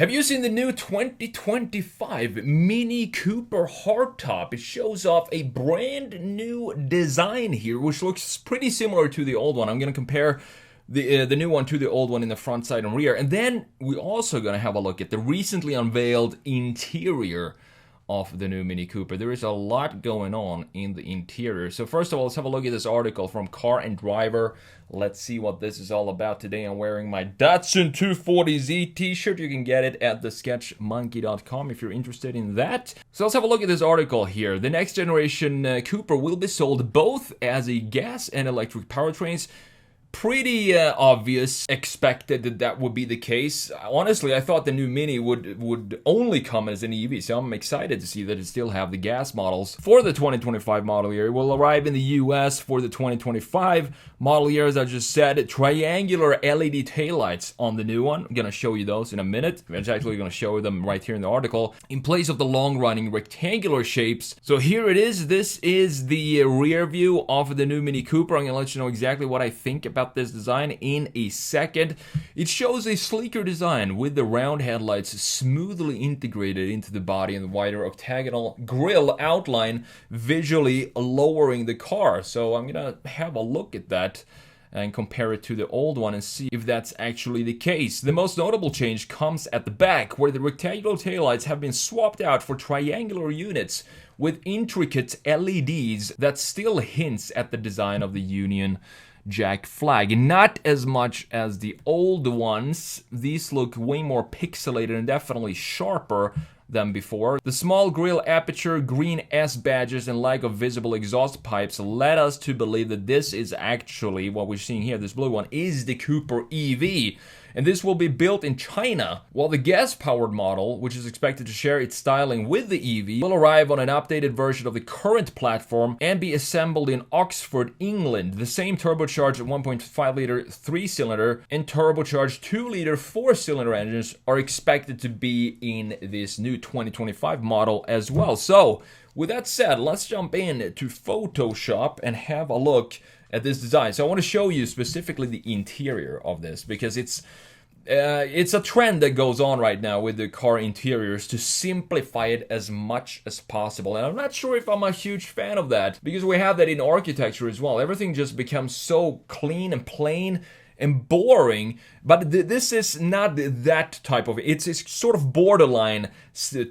Have you seen the new 2025 Mini Cooper hardtop? It shows off a brand new design here, which looks pretty similar to the old one. I'm going to compare the new one to the old one in the front, side, and rear. And then we're also going to have a look at the recently unveiled interior of the new Mini Cooper. There is a lot going on in the interior. So first of all, let's have a look at this article from Car and Driver. Let's see what this is all about. Today I'm wearing my Datsun 240Z t-shirt. You can get it at thesketchmonkey.com if you're interested in that. So let's have a look at this article here. The next generation Cooper will be sold both as a gas and electric powertrains. Pretty obvious, expected that would be the case. Honestly, I thought the new Mini would only come as an EV, so I'm excited to see that it still have the gas models for the 2025 model year. It will arrive in the US for the 2025 model year, as I just said. Triangular LED taillights on the new one. I'm gonna show you those in a minute. I'm actually gonna show them right here in the article. In place of the long-running rectangular shapes. So here it is. This is the rear view of the new Mini Cooper. I'm gonna let you know exactly what I think about this design in a second. It shows a sleeker design with the round headlights smoothly integrated into the body and the wider octagonal grille outline, visually lowering the car. So I'm gonna have a look at that and compare it to the old one and see if that's actually the case. The most notable change comes at the back, where the rectangular taillights have been swapped out for triangular units with intricate LEDs that still hints at the design of the Union Jack flag. Not as much as the old ones. These look way more pixelated and definitely sharper than before. The small grille aperture, green S badges, and lack of visible exhaust pipes led us to believe that this is actually, what we're seeing here, this blue one, is the Cooper EV. And this will be built in China, while the gas-powered model, which is expected to share its styling with the EV, will arrive on an updated version of the current platform and be assembled in Oxford, England. The same turbocharged 1.5-liter 3-cylinder and turbocharged 2-liter 4-cylinder engines are expected to be in this new 2025 model as well. So, with that said, let's jump in to Photoshop and have a look at this design. So I want to show you specifically the interior of this, because it's a trend that goes on right now with the car interiors to simplify it as much as possible. And I'm not sure if I'm a huge fan of that, because we have that in architecture as well. Everything just becomes so clean and plain and boring, but this is not that type of, it's sort of borderline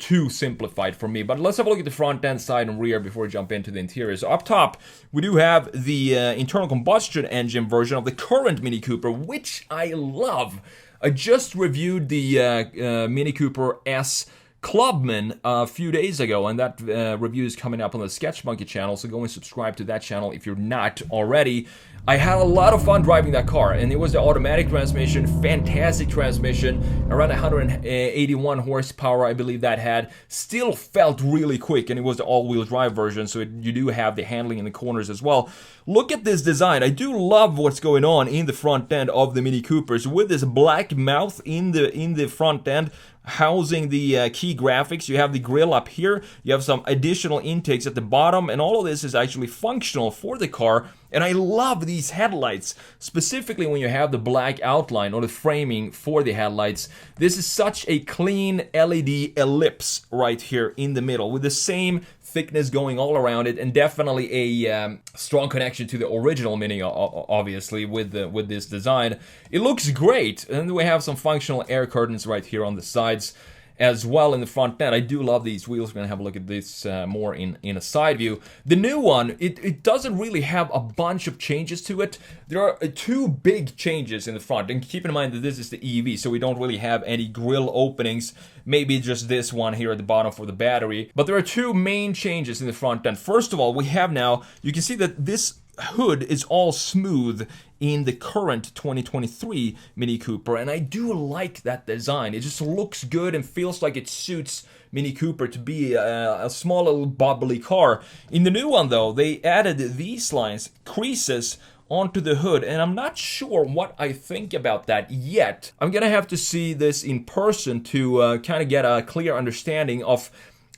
too simplified for me. But let's have a look at the front end, side, and rear before we jump into the interior. So up top, we do have the internal combustion engine version of the current Mini Cooper, which I love. I just reviewed the Mini Cooper S Clubman a few days ago, and that review is coming up on the Sketch Monkey channel, so go and subscribe to that channel if you're not already. I had a lot of fun driving that car, and it was the automatic transmission, fantastic transmission, around 181 horsepower I believe that had. Still felt really quick, and it was the all-wheel drive version, so you do have the handling in the corners as well. Look at this design. I do love what's going on in the front end of the Mini Coopers, with this black mouth in the front end, housing the key graphics. You have the grille up here, you have some additional intakes at the bottom, and all of this is actually functional for the car. And I love these headlights, specifically when you have the black outline or the framing for the headlights. This is such a clean LED ellipse right here in the middle, with the same thickness going all around it, and definitely a strong connection to the original Mini, obviously, with this design. It looks great, and we have some functional air curtains right here on the sides as well in the front end. I do love these wheels. We're going to have a look at this more in a side view. The new one, it doesn't really have a bunch of changes to it. There are two big changes in the front, and keep in mind that this is the EV, so we don't really have any grille openings. Maybe just this one here at the bottom for the battery. But there are two main changes in the front end. First of all, we have now, you can see that this hood is all smooth in the current 2023 Mini Cooper, and I do like that design. It just looks good and feels like it suits Mini Cooper to be a small little bubbly car. In the new one though, they added these lines, creases, onto the hood, and I'm not sure what I think about that yet. I'm gonna have to see this in person to kind of get a clear understanding of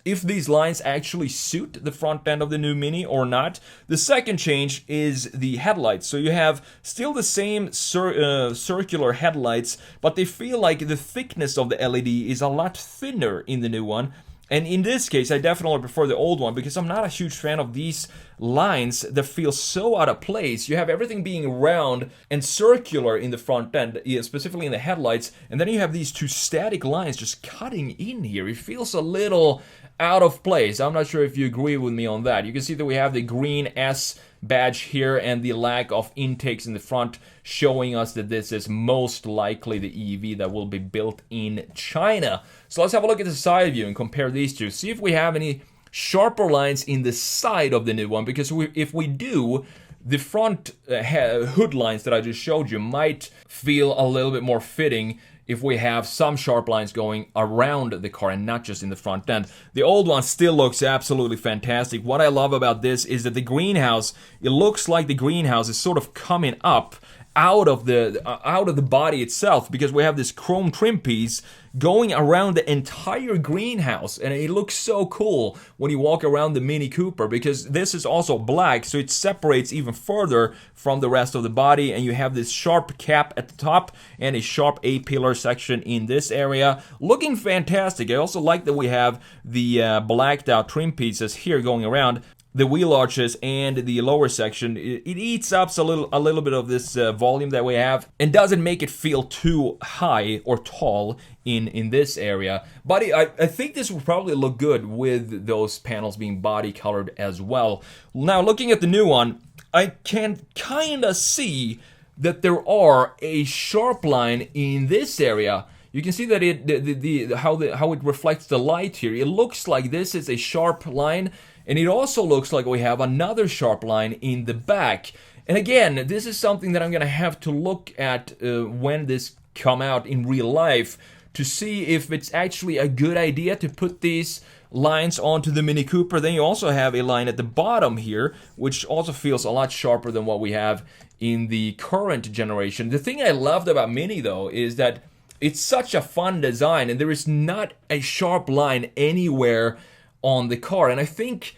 if these lines actually suit the front end of the new Mini or not. The second change is the headlights. So you have still the same circular headlights, but they feel like the thickness of the LED is a lot thinner in the new one. And in this case, I definitely prefer the old one because I'm not a huge fan of these lines that feel so out of place. You have everything being round and circular in the front end, specifically in the headlights, and then you have these two static lines just cutting in here. It feels a little out of place. I'm not sure if you agree with me on that. You can see that we have the green S badge here and the lack of intakes in the front, showing us that this is most likely the EV that will be built in China. So let's have a look at the side view and compare these two. See if we have any sharper lines in the side of the new one, because if we do, the front hood lines that I just showed you might feel a little bit more fitting if we have some sharp lines going around the car and not just in the front end. The old one still looks absolutely fantastic. What I love about this is that the greenhouse, it looks like the greenhouse is sort of coming up out of the body itself, because we have this chrome trim piece going around the entire greenhouse, and it looks so cool when you walk around the Mini Cooper, because this is also black, so it separates even further from the rest of the body, and you have this sharp cap at the top and a sharp A-pillar section in this area, looking fantastic. I also like that we have the blacked out trim pieces here going around the wheel arches and the lower section. It eats up a little bit of this volume that we have and doesn't make it feel too high or tall in this area. But I think this will probably look good with those panels being body colored as well. Now, looking at the new one, I can kind of see that there are a sharp line in this area. You can see that how it reflects the light here. It looks like this is a sharp line, and it also looks like we have another sharp line in the back. And again, this is something that I'm gonna have to look at when this come out in real life to see if it's actually a good idea to put these lines onto the Mini Cooper. Then you also have a line at the bottom here, which also feels a lot sharper than what we have in the current generation. The thing I loved about Mini though is that it's such a fun design, and there is not a sharp line anywhere on the car. And I think,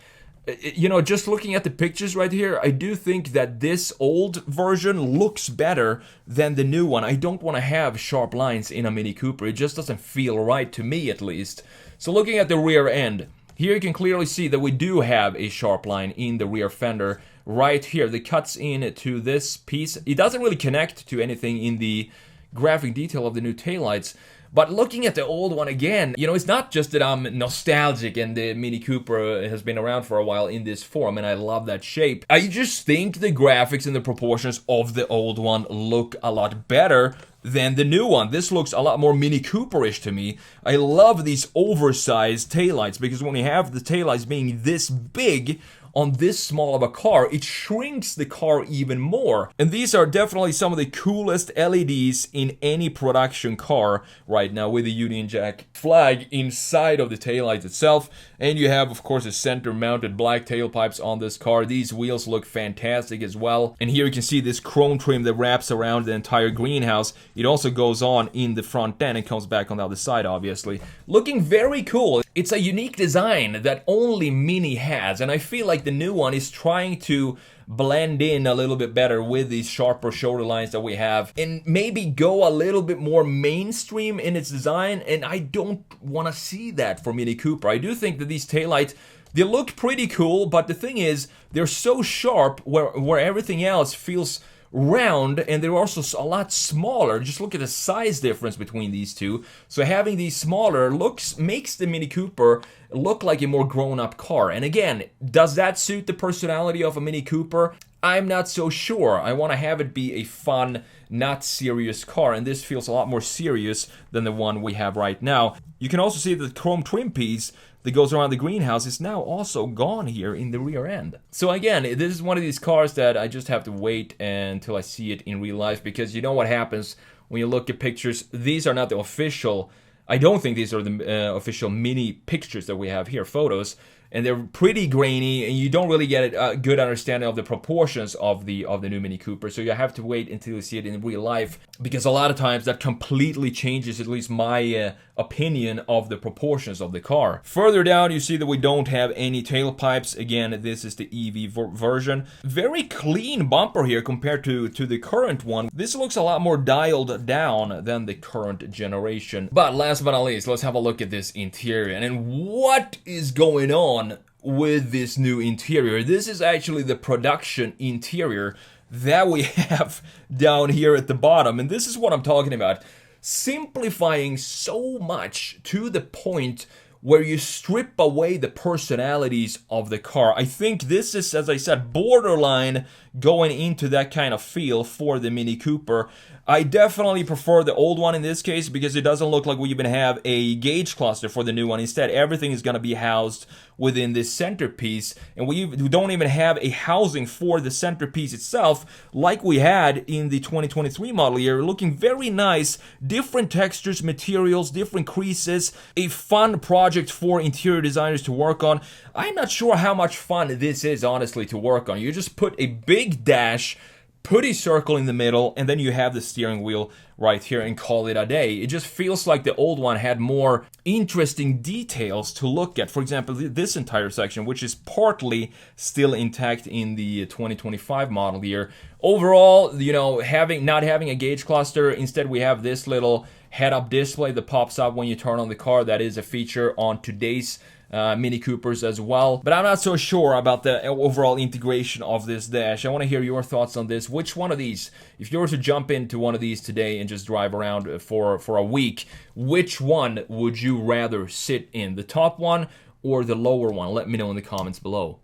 you know, just looking at the pictures right here, I do think that this old version looks better than the new one. I don't want to have sharp lines in a Mini Cooper. It just doesn't feel right to me, at least. So looking at the rear end, here you can clearly see that we do have a sharp line in the rear fender right here that cuts in to this piece. It doesn't really connect to anything in the graphic detail of the new taillights. But looking at the old one again, you know, it's not just that I'm nostalgic and the Mini Cooper has been around for a while in this form, and I love that shape. I just think the graphics and the proportions of the old one look a lot better than the new one. This looks a lot more Mini Cooper-ish to me. I love these oversized taillights, because when you have the taillights being this big on this small of a car, it shrinks the car even more. And these are definitely some of the coolest LEDs in any production car right now, with the Union Jack flag inside of the taillights itself. And you have, of course, the center mounted black tailpipes on this car. These wheels look fantastic as well. And here you can see this chrome trim that wraps around the entire greenhouse. It also goes on in the front end and comes back on the other side, obviously. Looking very cool. It's a unique design that only Mini has, and I feel like the new one is trying to blend in a little bit better with these sharper shoulder lines that we have, and maybe go a little bit more mainstream in its design, and I don't want to see that for Mini Cooper. I do think that these taillights, they look pretty cool, but the thing is, they're so sharp where everything else feels round, and they're also a lot smaller. Just look at the size difference between these two. So having these smaller makes the Mini Cooper look like a more grown-up car. And again, does that suit the personality of a Mini Cooper? I'm not so sure. I want to have it be a fun, not serious car, and this feels a lot more serious than the one we have right now. You can also see that the chrome trim piece that goes around the greenhouse is now also gone here in the rear end. So again, this is one of these cars that I just have to wait until I see it in real life, because you know what happens when you look at pictures. These are not the official, I don't think these are the official Mini pictures that we have here, photos. and they're pretty grainy, and you don't really get a good understanding of the proportions of the new Mini Cooper. So you have to wait until you see it in real life, because a lot of times that completely changes at least my opinion of the proportions of the car. Further down, you see that we don't have any tailpipes. Again, this is the EV version. Very clean bumper here compared to the current one. This looks a lot more dialed down than the current generation. But last but not least, let's have a look at this interior. And what is going on with this new interior? This is actually the production interior that we have down here at the bottom. And this is what I'm talking about. Simplifying so much to the point where you strip away the personalities of the car. I think this is, as I said, borderline going into that kind of feel for the Mini Cooper. I definitely prefer the old one in this case, because it doesn't look like we even have a gauge cluster for the new one. Instead, everything is going to be housed within this centerpiece, and we don't even have a housing for the centerpiece itself like we had in the 2023 model year. Looking very nice, different textures, materials, different creases, a fun project for interior designers to work on. I'm not sure how much fun this is, honestly, to work on. You just put a big dash, put a circle in the middle, and then you have the steering wheel right here and call it a day. It just feels like the old one had more interesting details to look at. For example, this entire section, which is partly still intact in the 2025 model year. Overall, you know, not having a gauge cluster, instead we have this little head-up display that pops up when you turn on the car. That is a feature on today's Mini Coopers as well. But I'm not so sure about the overall integration of this dash. I want to hear your thoughts on this. Which one of these, if you were to jump into one of these today and just drive around for a week, which one would you rather sit in? The top one or the lower one? Let me know in the comments below.